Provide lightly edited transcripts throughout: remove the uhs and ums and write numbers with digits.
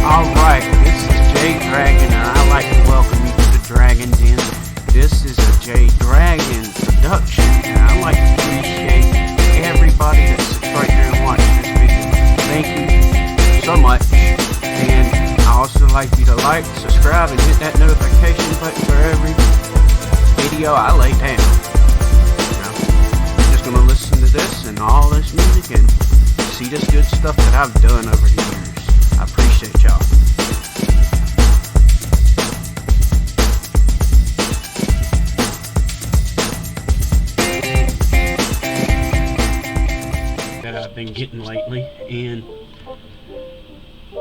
Alright, this is J Dragon, and I'd like to welcome you to the Dragon Den. This is a J Dragon production, and I'd like to appreciate everybody that sits right there and watches this video. Thank you so much. And I also like you to like, subscribe, and hit that notification button for every video I lay down. I'm just going to listen to this and all this music and see this good stuff that I've done over the years. I appreciate y'all. That I've been getting lately, and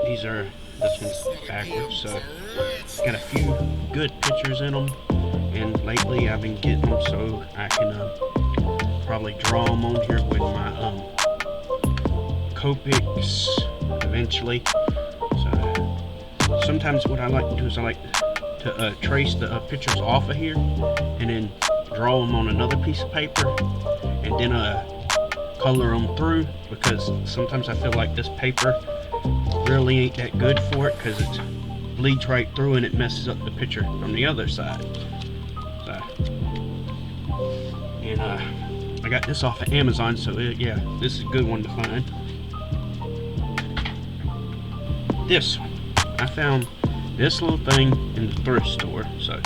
this one's backwards, so it's got a few good pictures in them, and lately I've been getting them so I can probably draw them on here with my Copics eventually. So sometimes what I like to do is I like to trace the pictures off of here and then draw them on another piece of paper and then color them through, because sometimes I feel like this paper really ain't that good for it because it bleeds right through and it messes up the picture from the other side. So, and I got this off of Amazon, so yeah, this is a good one to find. This one, I found this little thing in the thrift store, so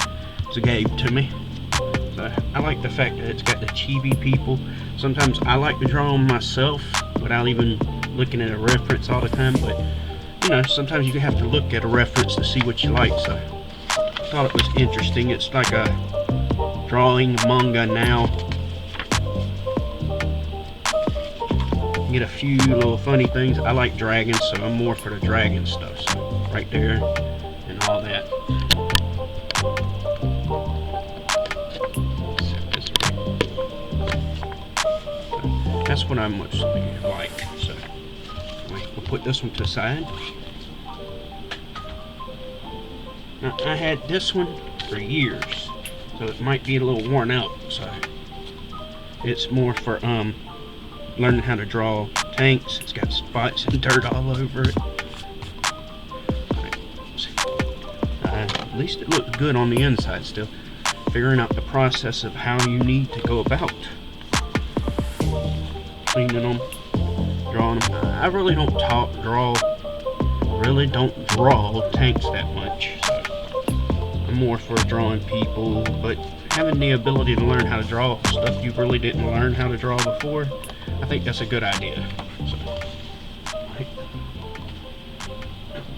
it's gave to me. So I like the fact that it's got the chibi people. Sometimes I like to draw them myself without even looking at a reference all the time, but you know, sometimes you have to look at a reference to see what you like. So I thought it was interesting. It's like a drawing manga now. Get a few little funny things. I like dragons, so I'm more for the dragon stuff. So right there and all that. That's what I mostly like. So we'll put this one to the side. Now, I had this one for years, so it might be a little worn out. So it's more for learning how to draw tanks. It's got spots and dirt all over it. At least it looks good on the inside still. Figuring out the process of how you need to go about cleaning them, drawing them. I really don't draw tanks that much. So I'm more for drawing people, but having the ability to learn how to draw stuff you really didn't learn how to draw before, I think that's a good idea. So, right.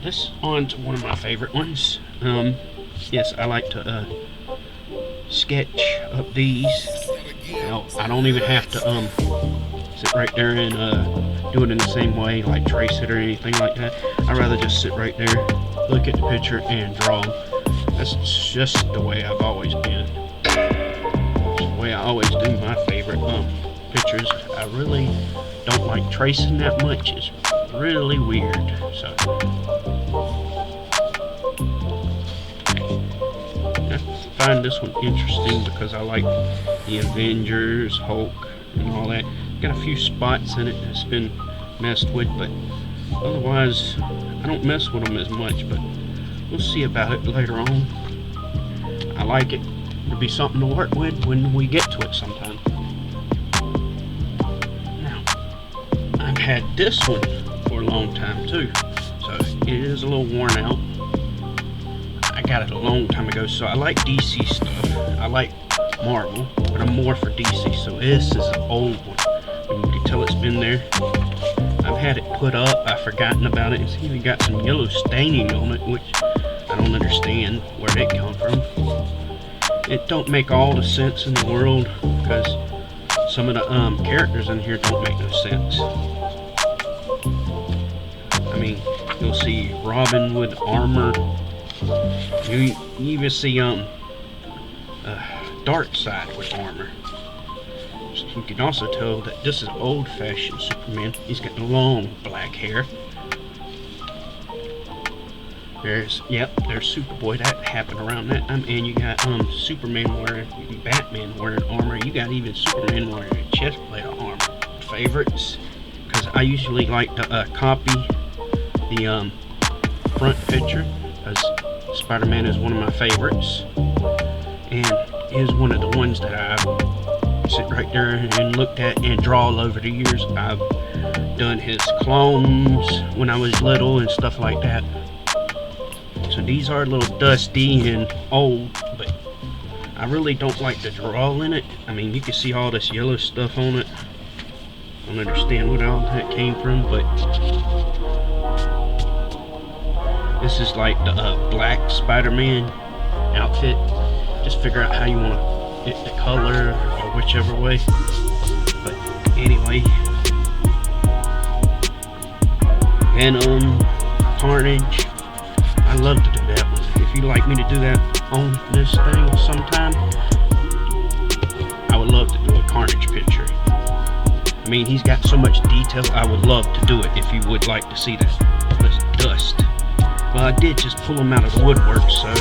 This one's one of my favorite ones. Yes, I like to sketch up these. Now, I don't even have to sit right there and do it in the same way, like trace it or anything like that. I'd rather just sit right there, look at the picture, and draw them. That's just the way I've always been. It's the way I always do my favorite pictures. I really don't like tracing that much. It's really weird. So I find this one interesting because I like the Avengers, Hulk, and all that. Got a few spots in it that's been messed with, but otherwise I don't mess with them as much, but we'll see about it later on. I like it. It'll be something to work with when we get to it sometime. Now, I've had this one for a long time too, so it is a little worn out. I got it a long time ago, so I like DC stuff. I like Marvel, but I'm more for DC, so this is an old one. And you can tell it's been there. I've had it put up, I've forgotten about it. It's even got some yellow staining on it, which I don't understand where they come from. It don't make all the sense in the world, because some of the characters in here don't make no sense. I mean, you'll see Robin with armor. You even see Darkseid with armor. You can also tell that this is old-fashioned Superman. He's got long black hair. There's Superboy. That happened around that time. And you got Batman wearing armor. You got even Superman wearing a chest plate of armor. Favorites, because I usually like to copy the front picture, because Spider-Man is one of my favorites, and is one of the ones that I sit right there and looked at and draw all over the years. I've done his clones when I was little and stuff like that. So these are a little dusty and old, but I really don't like to draw in it. I mean, you can see all this yellow stuff on it. I don't understand where all that came from, but this is like the black Spider-Man outfit. Just figure out how you want it to color or whichever way. But anyway, Venom, Carnage. I love to do that one. If you'd like me to do that on this thing sometime, I would love to do a Carnage picture. I mean, he's got so much detail. I would love to do it if you would like to see that. This dust. Well, I did just pull him out of the woodwork, so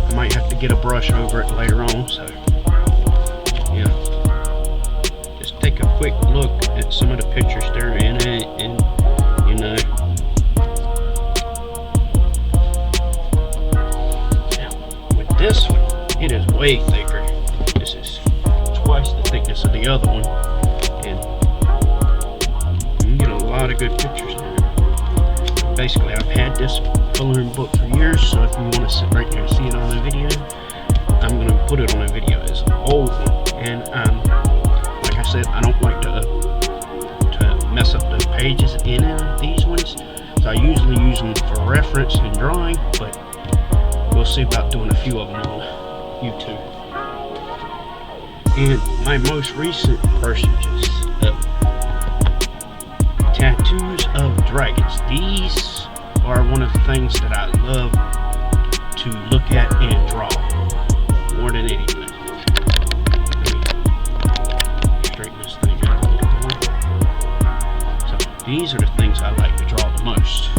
I might have to get a brush over it later on. So yeah, just take a quick look at some of the pictures that are in it, and you know. Now, with this one, it is way thicker. This is twice the thickness of the other one, and you can get a lot of good pictures now. Basically, I've had this coloring book for years, so if you want to sit right there and see it on a video, I'm going to put it on a video. It's an old one, and like I said, I don't like to mess up the pages in these ones, so I usually use them for reference and drawing, but we'll see about doing a few of them on YouTube. And my most recent purchases of tattoos of dragons. These are one of the things that I love to look at and draw more than anything. Let me straighten this thing out a little more. So these are the things I like to draw the most.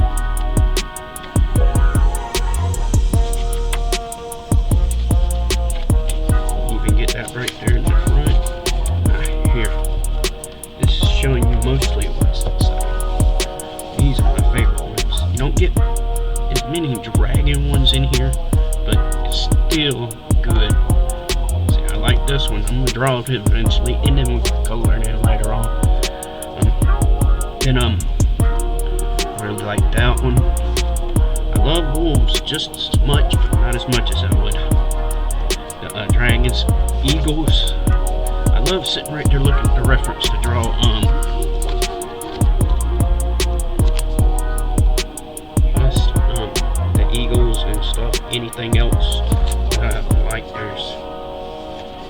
You can get that right there in the front. Here. This is showing you mostly what's inside. These are my favorite ones. You don't get as many dragon ones in here, but it's still good. See, I like this one. I'm going to draw it eventually, and then we'll color it in later on. I really like that one. I love wolves just as much, but not as much as I would the dragons, eagles. I love sitting right there looking at the reference to draw the eagles and stuff. Anything else that I like,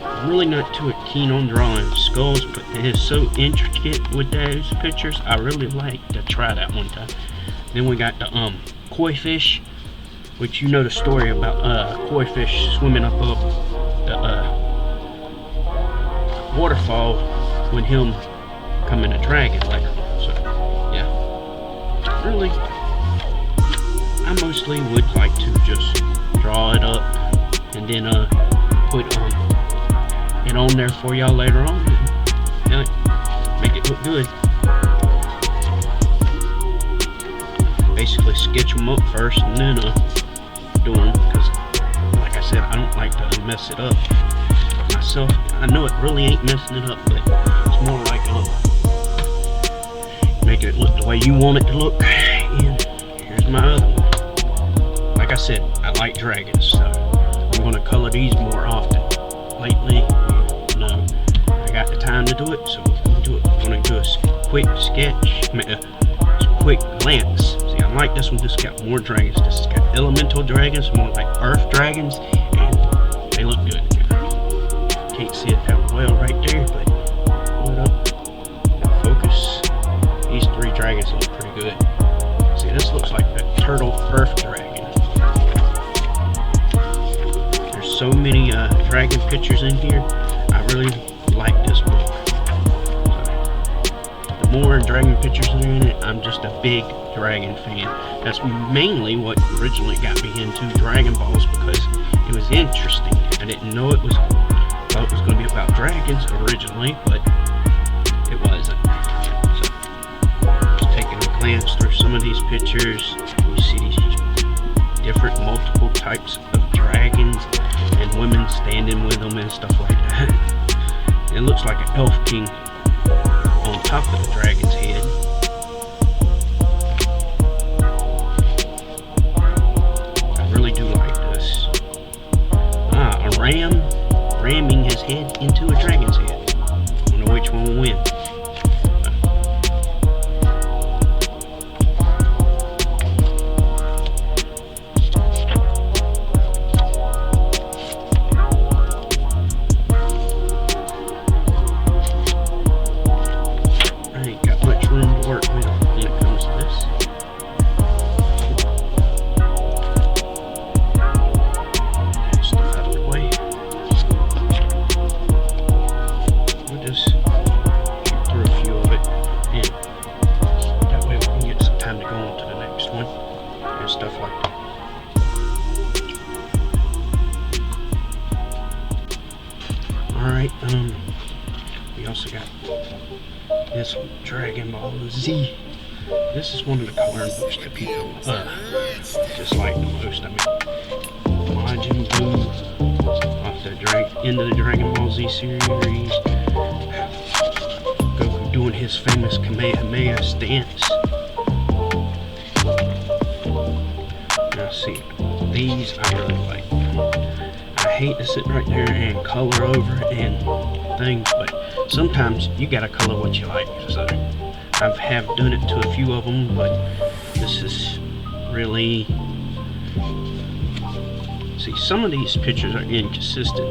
I'm really not too keen on drawing skulls, but it is so intricate with those pictures. I really like to try that one time. Then we got the koi fish, which you know the story about koi fish swimming up the waterfall when him becoming a dragon later. So yeah, really, I mostly would like to just draw it up and then put it on there for y'all later on and make it look good. Basically sketch them up first and then do them, because like I said, I don't like to mess it up myself. I know it really ain't messing it up, but it's more like making it look the way you want it to look. And here's my other one. Like I said, I like dragons, so I'm going to color these more often. Lately, I got the time to do it, so we're going to do it. I'm going to do a quick sketch, a quick glance. See, I like this one. This has got more dragons. This has got elemental dragons, more like earth dragons, and they look good. Can't see it that well right there, but pull it up and focus. These three dragons look pretty good. See, this looks like the turtle earth dragon. There's so many dragon pictures in here. I really like this book. So, the more dragon pictures that are in it, I'm just a big dragon fan. That's mainly what originally got me into Dragon Balls, because it was interesting. I didn't know it was. Thought it was going to be about dragons originally, but it wasn't. So, just taking a glance through some some of these pictures, you see these different multiple types of dragons and women standing with them and stuff like that. It looks like an elf king on top of the dragon's head. I really do like this. A ram ramming his head into a dragon's head. I don't know which one will win. Stuff like that. Alright, we also got this Dragon Ball Z. This is one of the coloring books that people just like the most. I mean, Majin Buu off the end of the Dragon Ball Z series. Goku doing his famous Kamehameha stance. See, these I really like. I hate to sit right there and color over and things, but sometimes you gotta color what you like. So I have done it to a few of them, but this is really, see, some of these pictures are inconsistent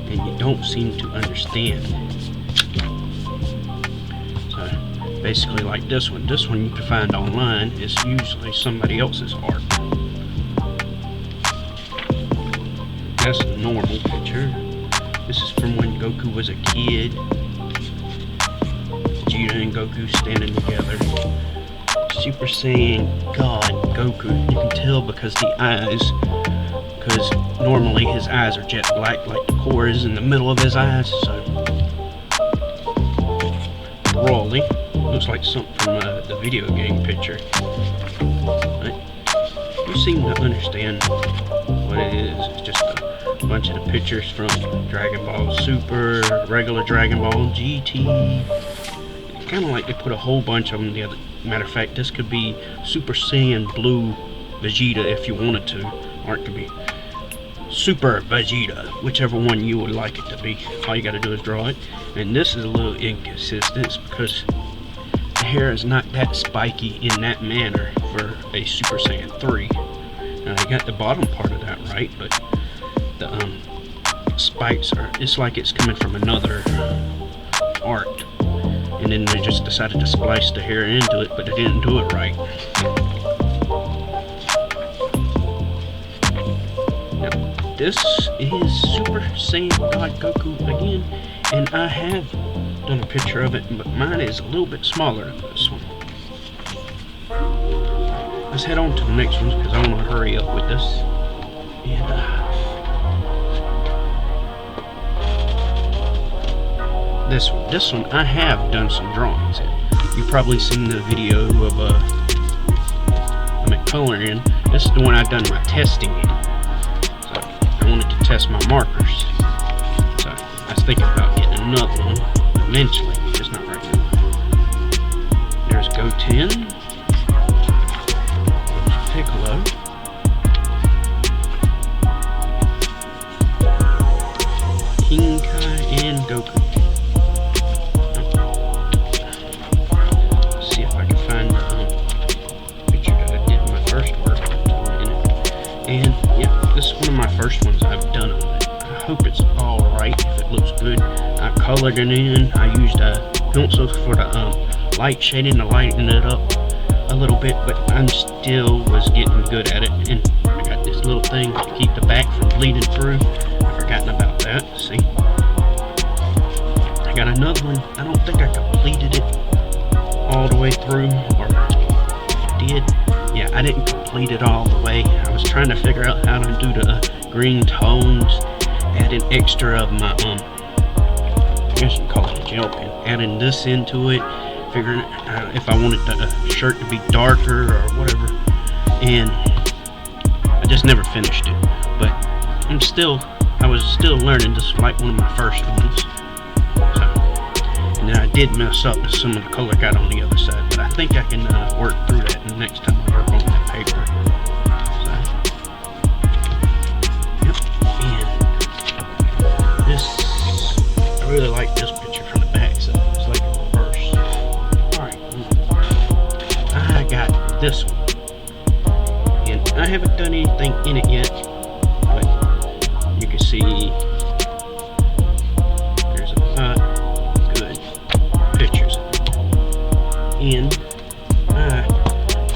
and you don't seem to understand. So basically like this one you can find online. It's usually somebody else's art. That's a normal picture. This is from when Goku was a kid. Vegeta and Goku standing together. Super Saiyan God Goku. You can tell because the eyes, because normally his eyes are jet black, like the core is in the middle of his eyes. So Broly looks like something from the video game picture. But you seem to understand what it is. It's just a bunch of the pictures from Dragon Ball Super, regular Dragon Ball GT. Kind of like they put a whole bunch of them together. Matter of fact, this could be Super Saiyan Blue Vegeta if you wanted to, or it could be Super Vegeta, whichever one you would like it to be. All you got to do is draw it. And this is a little inconsistent because the hair is not that spiky in that manner for a Super Saiyan 3. Now, I got the bottom part of that right, but the spikes are, it's like it's coming from another art, and then they just decided to splice the hair into it, but they didn't do it right. Now, this is Super Saiyan God Goku again, and I have done a picture of it, but mine is a little bit smaller than this one. Let's head on to the next one because I want to hurry up with this. And this one I have done some drawings in. You've probably seen the video of I'm at coloring. This is the one I've done my testing in. So I wanted to test my markers. So I was thinking about getting another one eventually, just not right now. There's Goten, there's Piccolo, King Kai, and Goku. And yeah, this is one of my first ones I've done on it. I hope it's alright, if it looks good. I colored it in. I used pencils for the light shading to lighten it up a little bit, but I'm still was getting good at it. And I got this little thing to keep the back from bleeding through. I've forgotten about that. See? I got another one. I don't think I completed it all the way through, or did. Yeah, I didn't complete it all the way. I was trying to figure out how to do the green tones, add an extra of my, I guess you call it a gel pen, adding this into it, figuring if I wanted the shirt to be darker or whatever, and I just never finished it. But I was still learning. This was like one of my first ones. So, and then I did mess up with some of the color got on the other side, but I think I can work through that the next time I work on that paper. So, yep. And this, I really like this picture from the back, so it's like a reverse. Alright, I got this one. And I haven't done anything in it yet, but you can see there's a lot of good pictures. And I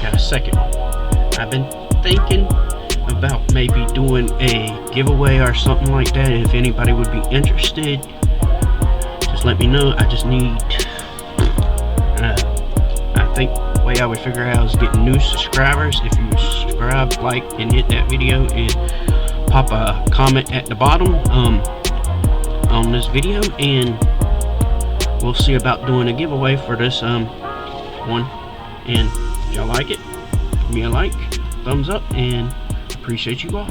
got a second one. I've been thinking about maybe doing a giveaway or something like that. If anybody would be interested, just let me know. I just need I think the way I would figure out is getting new subscribers. If you subscribe, like, and hit that video and pop a comment at the bottom on this video, and we'll see about doing a giveaway for this one. And if y'all like it, give me a like, thumbs up, and appreciate you all.